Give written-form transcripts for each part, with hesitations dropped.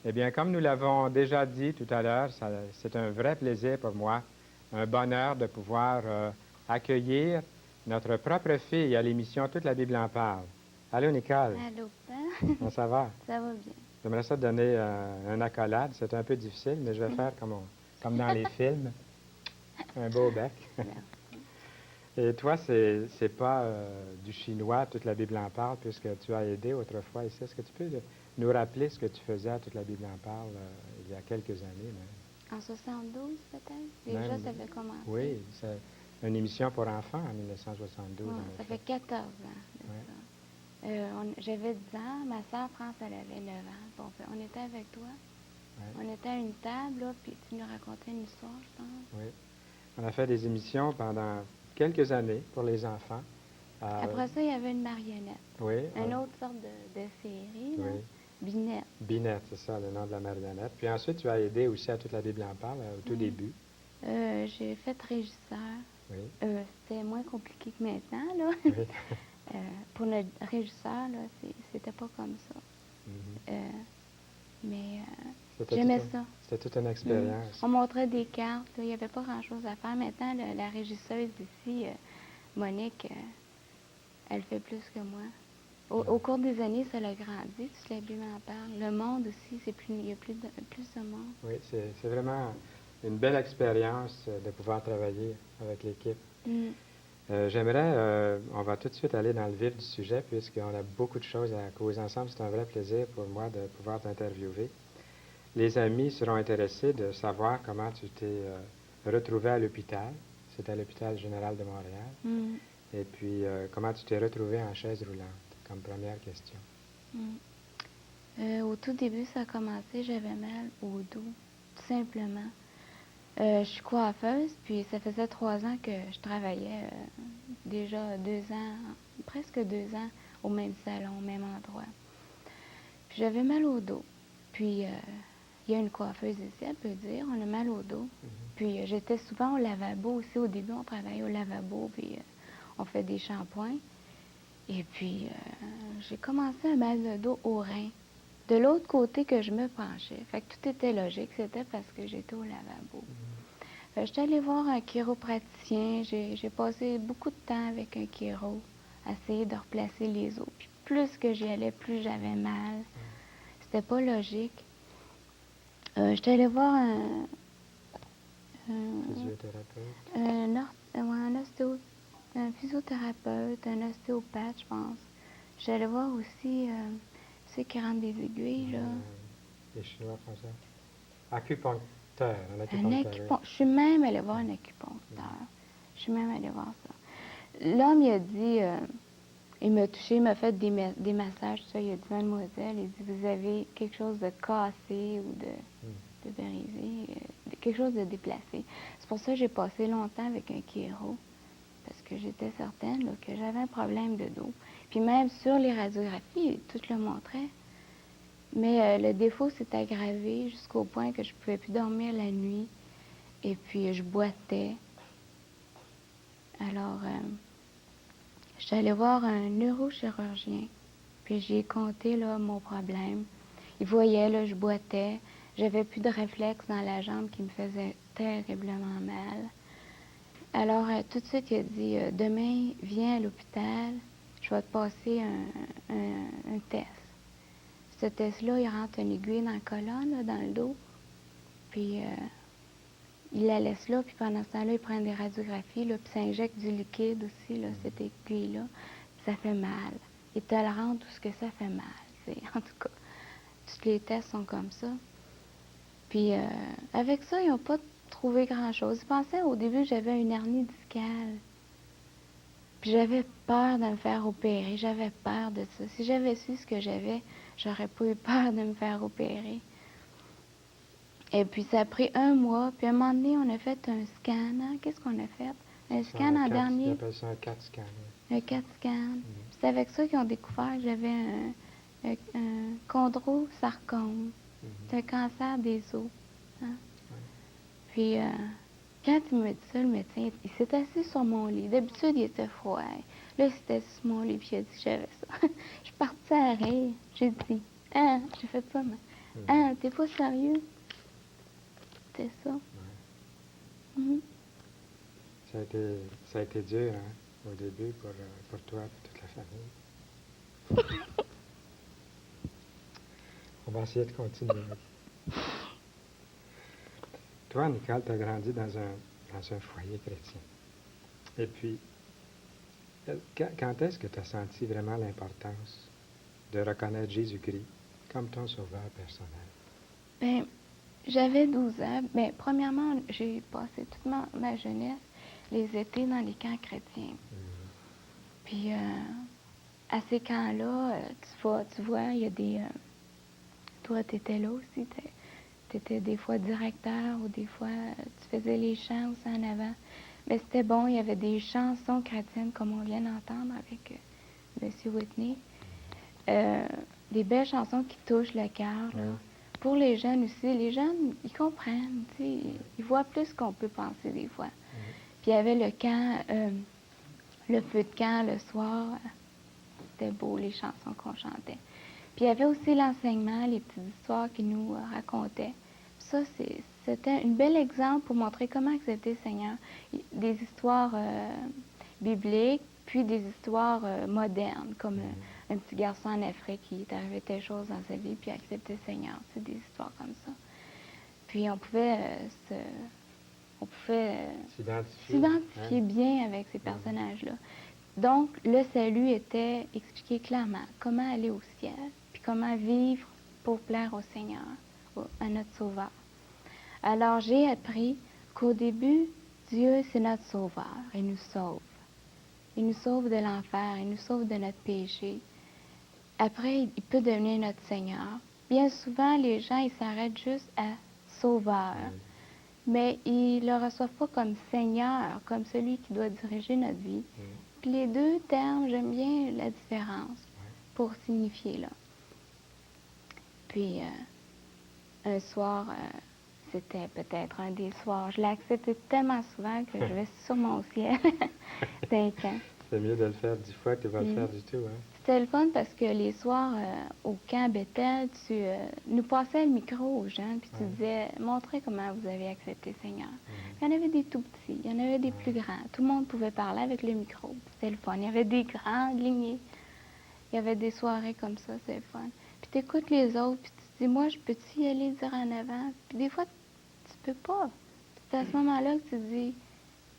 Eh bien, comme nous l'avons déjà dit tout à l'heure, c'est un vrai plaisir pour moi, un bonheur de pouvoir accueillir notre propre fille à l'émission Toute la Bible en parle. Allô, Nicole, Allô, comment ça va? ça va bien. J'aimerais ça te donner un accolade. C'est un peu difficile, mais je vais faire comme dans les films, un beau bec. Merci. Et toi, c'est pas du chinois, Toute la Bible en parle, puisque tu as aidé autrefois ici. Est-ce que tu peux nous rappeler ce que tu faisais à Toute la Bible en parle il y a quelques années En 72, peut-être? même? Déjà, ça avait commencé. Oui, c'est une émission pour enfants en 1972, Ouais, en ça effet. fait 14 ans de Ouais. ça. J'avais 10 ans, ma soeur France, elle avait 9 ans. Bon, on était avec toi. Ouais. On était à une table, là, puis tu nous racontais une histoire, je pense. Oui. On a fait des émissions pendant quelques années pour les enfants. Après ça, il y avait une marionnette. Oui, Une autre sorte de série, là. oui. Binette. Binette, c'est ça, le nom de la marionnette. Puis ensuite, tu as aidé aussi à Toute la Bible en parle au tout Oui. début. J'ai fait régisseur. Oui. C'était moins compliqué que maintenant, là. Oui. Pour notre régisseur, là, c'était pas comme ça. Mhm. Mais C'était j'aimais toute ça. c'était toute une expérience. On montrait des cartes, il n'y avait pas grand-chose à faire. Maintenant, la régisseuse ici, Monique, elle fait plus que moi. Au cours des années, ça l'a grandi, tout l'habillement en parle. Le monde aussi, il y a plus de monde. Oui, c'est vraiment une belle expérience de pouvoir travailler avec l'équipe. Mm. On va tout de suite aller dans le vif du sujet, puisqu'on a beaucoup de choses à causer ensemble. C'est un vrai plaisir pour moi de pouvoir t'interviewer. Les amis seront intéressés de savoir comment tu t'es retrouvé à l'hôpital. C'est à l'hôpital général de Montréal. Mm. Et puis, comment tu t'es retrouvé en chaise roulante, comme première question. Au tout début, ça a commencé, j'avais mal au dos, tout simplement. Je suis coiffeuse, puis ça faisait 3 ans que je travaillais, déjà 2 ans, presque 2 ans, au même salon, au même endroit. Puis j'avais mal au dos. Puis il y a une coiffeuse ici, elle peut dire, on a mal au dos. Puis j'étais souvent au lavabo aussi. Au début, on travaillait au lavabo, puis on fait des shampoings. Et puis j'ai commencé un mal de dos au rein. De l'autre côté que je me penchais. Fait que tout était logique, c'était parce que j'étais au lavabo. Fait que j'étais allée voir un chiropraticien. J'ai passé beaucoup de temps avec un chiro, à essayer de replacer les os. Puis plus que j'y allais, plus j'avais mal. C'était pas logique. J'étais allée voir Physiothérapeute. un physiothérapeute, un ostéopathe, je pense. J'étais allée voir aussi ceux qui rendent des aiguilles, là. Les Chinois font ça. Acupuncteur, un Un acupuncteur. Je suis même allée voir un acupuncteur. Je suis même allée voir ça. L'homme, il a dit, il m'a touché, il m'a fait des massages, tout ça. Il a dit, mademoiselle, il dit, vous avez quelque chose de cassé ou de brisé, quelque chose de déplacé. C'est pour ça que j'ai passé longtemps avec un chiro, parce que j'étais certaine là, que j'avais un problème de dos. Puis même sur les radiographies, tout le montrait. Mais le défaut s'est aggravé jusqu'au point que je ne pouvais plus dormir la nuit. Et puis je boitais. Alors, je suis allée voir un neurochirurgien. Puis j'ai conté là, mon problème. Il voyait, là, je boitais. J'avais plus de réflexe dans la jambe qui me faisait terriblement mal. Alors, tout de suite, il a dit, demain, viens à l'hôpital, je vais te passer un test. Ce test-là, il rentre une aiguille dans la colonne, là, dans le dos, puis il la laisse là, puis pendant ce temps-là, il prend des radiographies, là, puis ça injecte du liquide aussi, là, cette aiguille-là, puis ça fait mal. Il te le rend tout ce que ça fait mal, en tout cas. Tous les tests sont comme ça. Puis avec ça, ils n'ont pas trouvé grand-chose. Ils pensaient au début que j'avais une hernie discale. Puis j'avais peur de me faire opérer. J'avais peur de ça. Si j'avais su ce que j'avais, j'aurais pas eu peur de me faire opérer. Et puis ça a pris 1 mois. Puis à un moment donné, on a fait un scan. Hein? Qu'est-ce qu'on a fait? Un scan en dernier. Ils appellent ça un CAT scan. Un CAT scan. C'est avec ça qu'ils ont découvert que j'avais un chondrosarcome. C'est un cancer des os. Hein? Puis, quand il m'a dit ça, le médecin, il s'est assis sur mon lit. D'habitude, il était froid. Là, il s'est assis sur mon lit, puis il a dit que j'avais ça. Je suis partie à rire. J'ai dit, ah, j'ai fait ça, mais Hein, t'es pas sérieux? C'était ça. Mhm. Ça a été dur, hein, au début, pour toi et toute la famille. On va essayer de continuer. Toi, Nicole, tu as grandi dans un foyer chrétien. Et puis, quand est-ce que tu as senti vraiment l'importance de reconnaître Jésus-Christ comme ton sauveur personnel? Ben, j'avais 12 ans. Ben, premièrement, j'ai passé toute ma jeunesse, les étés dans les camps chrétiens. Puis, à ces camps-là, tu vois, il y a des... toi, tu étais là aussi. Tu étais des fois directeur ou des fois, tu faisais les chants aussi en avant. Mais c'était bon, il y avait des chansons chrétiennes comme on vient d'entendre avec M. Whitney. Des belles chansons qui touchent le cœur. Là. Pour les jeunes aussi, les jeunes, ils comprennent, ils voient plus qu'on peut penser des fois. Puis il y avait le camp, le feu de camp le soir, c'était beau les chansons qu'on chantait. Puis il y avait aussi l'enseignement, les petites histoires qu'ils nous racontaient. Ça, c'était un bel exemple pour montrer comment accepter le Seigneur. Des histoires bibliques, puis des histoires modernes, comme un petit garçon en Afrique qui est arrivé telle chose dans sa vie, puis accepter le Seigneur. C'est des histoires comme ça. Puis on pouvait s'identifier bien avec ces personnages-là. Donc, le salut était expliqué clairement comment aller au ciel, puis comment vivre pour plaire au Seigneur, à notre Sauveur. Alors, j'ai appris qu'au début, Dieu, c'est notre Sauveur. Il nous sauve. Il nous sauve de l'enfer, il nous sauve de notre péché. Après, il peut devenir notre Seigneur. Bien souvent, les gens, ils s'arrêtent juste à Sauveur. Mais ils ne le reçoivent pas comme Seigneur, comme celui qui doit diriger notre vie. Puis les deux termes, j'aime bien la différence pour signifier là. Puis un soir, c'était peut-être un des soirs, je l'ai accepté tellement souvent que je vais sûrement au ciel d'un camp. C'est mieux de le faire 10 fois que de ne pas le faire du tout, hein? C'était le fun parce que les soirs au camp Bethel, tu nous passais le micro aux jeunes, puis tu disais, montrez comment vous avez accepté le Seigneur. Il y en avait des tout petits, il y en avait des plus grands. Tout le monde pouvait parler avec le micro. C'était le fun. Il y avait des grandes lignées. Il y avait des soirées comme ça, c'est le fun. Puis tu écoutes les autres, puis tu te dis, moi, je peux-tu y aller dire en avant? Puis des fois, tu peux pas. C'est à ce moment-là que tu te dis,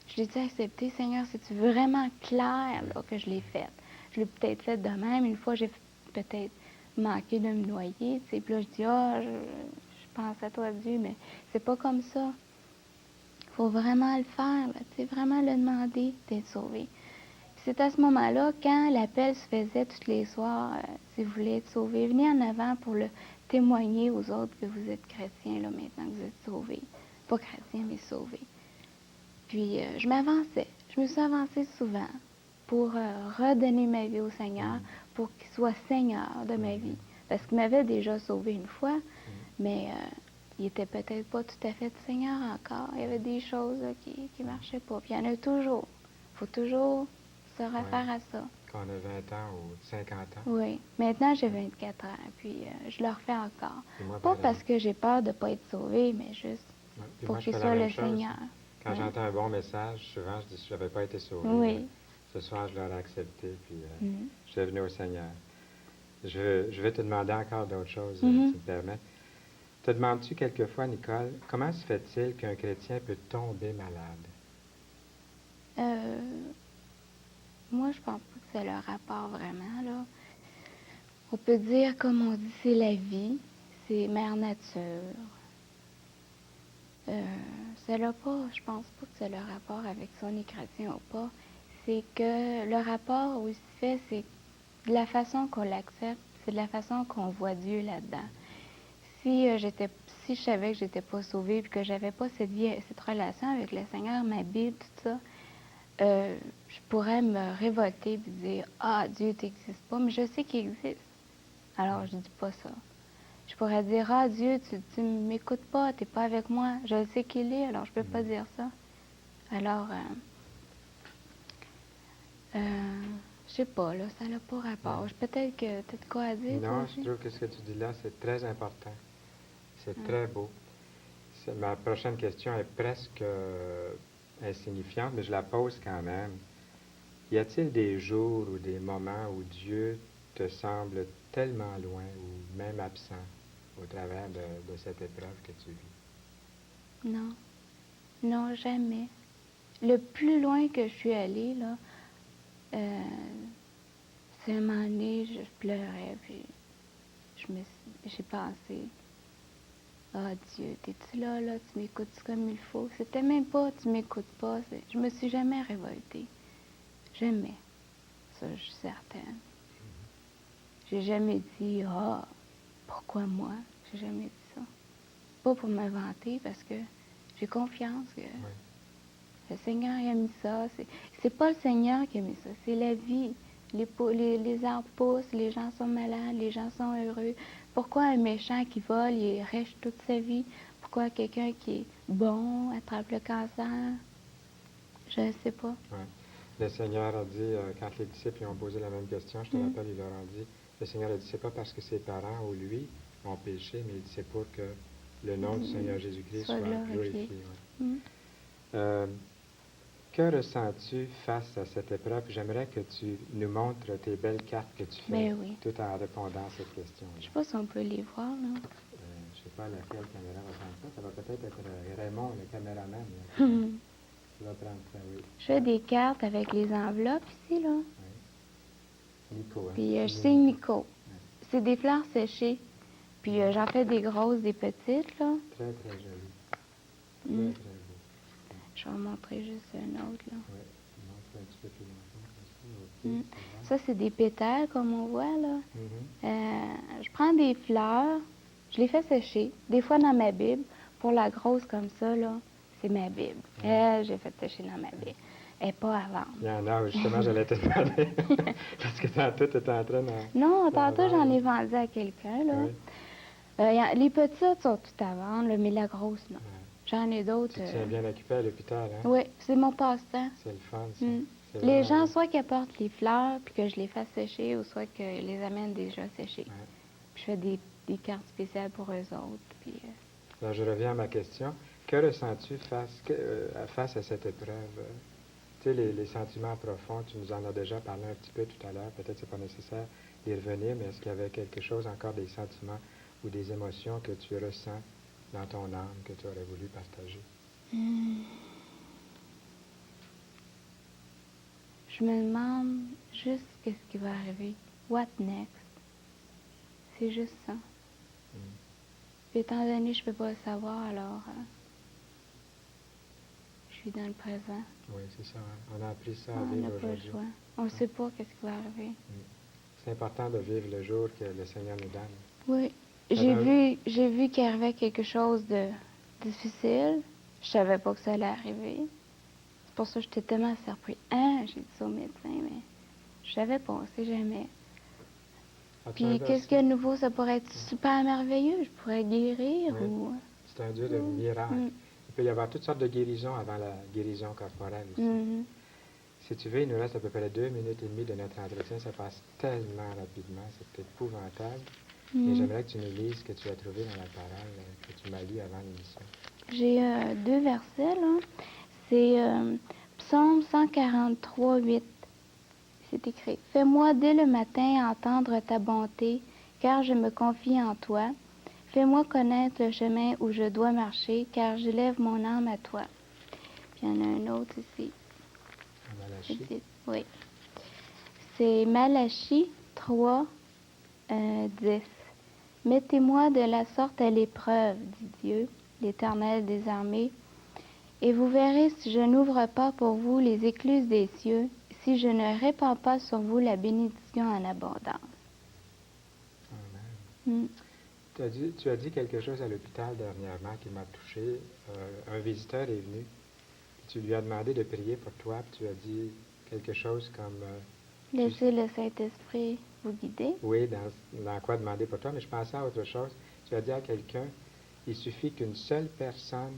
je l'ai-tu accepté, Seigneur? C'est-tu vraiment clair là, que je l'ai fait? Je l'ai peut-être fait de même. Une fois, j'ai peut-être manqué de me noyer. Tu sais. Puis là, je dis, je pense à toi, Dieu, mais c'est pas comme ça. Il faut vraiment le faire, là, tu sais, vraiment le demander d'être sauvé. Puis c'est à ce moment-là, quand l'appel se faisait tous les soirs, si vous voulez être sauvé, venez en avant pour le témoigner aux autres que vous êtes chrétiens, là, maintenant que vous êtes sauvés. Pas chrétiens, mais sauvés. Puis je m'avançais. Je me suis avancée souvent pour redonner ma vie au Seigneur, pour qu'il soit Seigneur de ma vie. Parce qu'il m'avait déjà sauvé une fois, mais il était peut-être pas tout à fait Seigneur encore. Il y avait des choses là, qui ne marchaient pas. Puis il y en a toujours. Il faut toujours se refaire à ça. Quand on a 20 ans ou 50 ans. Oui. Maintenant, j'ai 24 ans, puis je le refais encore. Pas parce que j'ai peur de ne pas être sauvée, mais juste pour qu'il soit le Seigneur. Quand j'entends un bon message, souvent, je dis, je n'avais pas été sauvé. Ce soir, je l'aurais accepté, puis je suis venu au Seigneur. Je vais te demander encore d'autres choses, si tu me permets. Te demandes-tu quelquefois, Nicole, comment se fait-il qu'un chrétien peut tomber malade? Moi, je pense pas que c'est le rapport vraiment, là. On peut dire, comme on dit, c'est la vie, c'est mère nature. Je pense pas que c'est le rapport avec si on est chrétien ou pas. C'est que le rapport où il se fait, c'est de la façon qu'on l'accepte, c'est de la façon qu'on voit Dieu là-dedans. Si je savais que j'étais pas sauvée, puis que j'avais pas cette relation avec le Seigneur, ma Bible, tout ça, je pourrais me révolter et dire, ah, Dieu t'existe pas, mais je sais qu'il existe. Alors je dis pas ça. Je pourrais dire, ah, Dieu, tu m'écoutes pas, t'es pas avec moi. Je sais qu'il est, alors je peux pas dire ça. Alors, je sais pas, là, ça n'a pas rapport. Peut-être que tu as de quoi à dire. Non, je trouve que ce que tu dis là, c'est très important. C'est très beau. Ma prochaine question est presque insignifiante, mais je la pose quand même. Y a-t-il des jours ou des moments où Dieu te semble tellement loin ou même absent au travers de cette épreuve que tu vis? Non, non, jamais. Le plus loin que je suis allée, là, c'est un moment donné, je pleurais, puis j'ai pensé, ah Dieu, t'es-tu là, tu m'écoutes comme il faut? C'était même pas, tu m'écoutes pas, je me suis jamais révoltée. Jamais. Ça, je suis certaine. J'ai jamais dit, ah, pourquoi moi? J'ai jamais dit ça. Pas pour me vanter, parce que j'ai confiance que le Seigneur a mis ça. C'est pas le Seigneur qui a mis ça, c'est la vie. Les arbres poussent, les gens sont malades, les gens sont heureux. Pourquoi un méchant qui vole, il est riche toute sa vie? Pourquoi quelqu'un qui est bon attrape le cancer? Je ne sais pas. Ouais. Le Seigneur a dit, quand les disciples lui ont posé la même question, je te rappelle, il leur a dit, le Seigneur a dit, c'est pas parce que ses parents ou lui ont péché, mais il dit, c'est pour que le nom du Seigneur Jésus-Christ soit glorifié. Ouais. Que ressens-tu face à cette épreuve? J'aimerais que tu nous montres tes belles cartes que tu fais tout en répondant à cette question. Je ne sais pas si on peut les voir, là. Je ne sais pas laquelle caméra va prendre ça. Ça va peut-être être Raymond, le caméraman. Tu vas prendre ça, oui. Je fais des cartes avec les enveloppes ici, là. Oui. Nico, hein? Puis je signe Nico. C'est des fleurs séchées. Puis j'en fais des grosses, des petites, là. Très, très joli. Très, très beau. Je vais vous montrer juste un autre, là. Oui, montre un petit peu plus longtemps. Ça, c'est des pétales, comme on voit, là. Je prends des fleurs, je les fais sécher. Des fois dans ma Bible. Pour la grosse comme ça, là, c'est ma Bible. J'ai fait sécher dans ma Bible. Elle n'est pas à vendre. Il y en a, justement, j'allais te demander. Parce que tantôt, tu étais en train de... Non, tantôt, j'en ai vendu à quelqu'un, là. Oui. Les petites sont toutes à vendre, là, mais la grosse, non. J'en ai d'autres. Tu te tiens bien occupé à l'hôpital, hein? Oui, c'est mon passe-temps. C'est le fun, ça. Les gens, soit qu'ils apportent les fleurs, puis que je les fasse sécher, ou soit que je les amène déjà séchées. Puis je fais des cartes spéciales pour eux autres. Puis, Alors, je reviens à ma question. Que ressens-tu face à cette épreuve? Tu sais, les sentiments profonds, tu nous en as déjà parlé un petit peu tout à l'heure. Peut-être que ce n'est pas nécessaire d'y revenir, mais est-ce qu'il y avait quelque chose, encore des sentiments ou des émotions que tu ressens dans ton âme que tu aurais voulu partager? Je me demande juste qu'est-ce qui va arriver. What next? C'est juste ça. Puis étant donné que je ne peux pas le savoir, alors je suis dans le présent. Oui, c'est ça. Hein? On a appris ça à On vivre n'a pas le aujourd'hui. choix. On ne sait pas qu'est-ce qui va arriver. C'est important de vivre le jour que le Seigneur nous donne. Oui. J'ai vu qu'il arrivait quelque chose de difficile. Je savais pas que ça allait arriver. C'est pour ça que j'étais tellement surpris. J'ai dit ça au médecin, mais je savais pas, on sait jamais. Puis qu'est-ce qu'il y a de nouveau? Ça pourrait être super merveilleux. Je pourrais guérir ou... C'est un Dieu de miracles. Il peut y avoir toutes sortes de guérisons avant la guérison corporelle aussi. Si tu veux, il nous reste à peu près 2 minutes et demie de notre entretien. Ça passe tellement rapidement, c'est épouvantable. Et j'aimerais que tu nous lises ce que tu as trouvé dans la parole que tu m'as lu avant l'émission. J'ai 2 versets, là. C'est Psaume 143, 8. C'est écrit. « Fais-moi dès le matin entendre ta bonté, car je me confie en toi. Fais-moi connaître le chemin où je dois marcher, car j'élève mon âme à toi. » Puis il y en a un autre ici. Malachie. Oui. C'est Malachie 3, 10. « Mettez-moi de la sorte à l'épreuve, dit Dieu, l'Éternel des armées, et vous verrez si je n'ouvre pas pour vous les écluses des cieux, si je ne répands pas sur vous la bénédiction en abondance. » Amen. Tu as dit quelque chose à l'hôpital dernièrement qui m'a touché. Un visiteur est venu. Tu lui as demandé de prier pour toi. Puis tu as dit quelque chose comme... Laissez le Saint-Esprit vous guider. Oui, dans quoi demander pour toi. Mais je pensais à autre chose. Tu as dit à quelqu'un, il suffit qu'une seule personne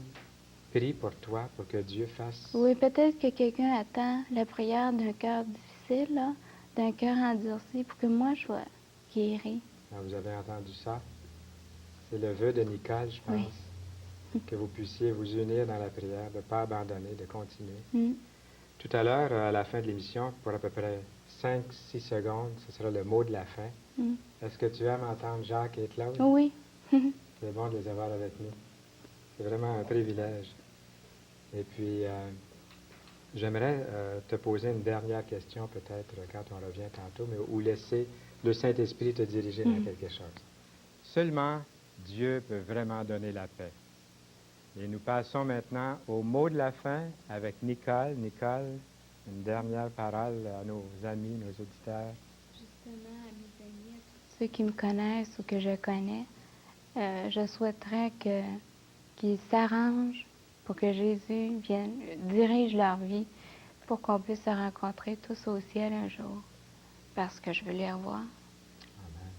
prie pour toi pour que Dieu fasse... Oui, peut-être que quelqu'un attend la prière d'un cœur difficile, là, d'un cœur endurci, pour que moi je sois guérie. Alors, vous avez entendu ça? C'est le vœu de Nicole, je pense, Oui. que vous puissiez vous unir dans la prière, de ne pas abandonner, de continuer. Mm. Tout à l'heure, à la fin de l'émission, pour à peu près 5-6 secondes, ce sera le mot de la fin. Mm. Est-ce que tu aimes entendre Jacques et Claude? Oui. C'est bon de les avoir avec nous. C'est vraiment un privilège. Et puis, j'aimerais te poser une dernière question, peut-être quand on revient tantôt, mais où laisser le Saint-Esprit te diriger dans quelque chose. Seulement Dieu peut vraiment donner la paix. Et nous passons maintenant au mot de la fin avec Nicole. Nicole, une dernière parole à nos amis, nos auditeurs. Justement, à mes amis, à tous ceux qui me connaissent ou que je connais, je souhaiterais qu'ils s'arrangent pour que Jésus vienne, dirige leur vie, pour qu'on puisse se rencontrer tous au ciel un jour. Parce que je veux les revoir. Amen.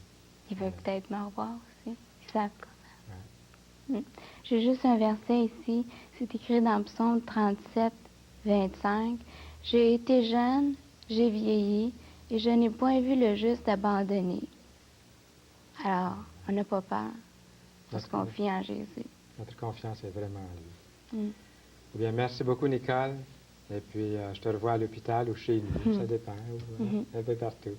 Ils veulent peut-être me revoir aussi. Ils savent comment. Ouais. J'ai juste un verset ici. C'est écrit dans Psaume 37, 25. J'ai été jeune, j'ai vieilli, et je n'ai point vu le juste abandonné. Alors, on n'a pas peur. On se confie en Jésus. Notre confiance est vraiment en lui. Mm. Eh bien, merci beaucoup, Nicole. Et puis, je te revois à l'hôpital ou chez nous, ça dépend, un peu partout.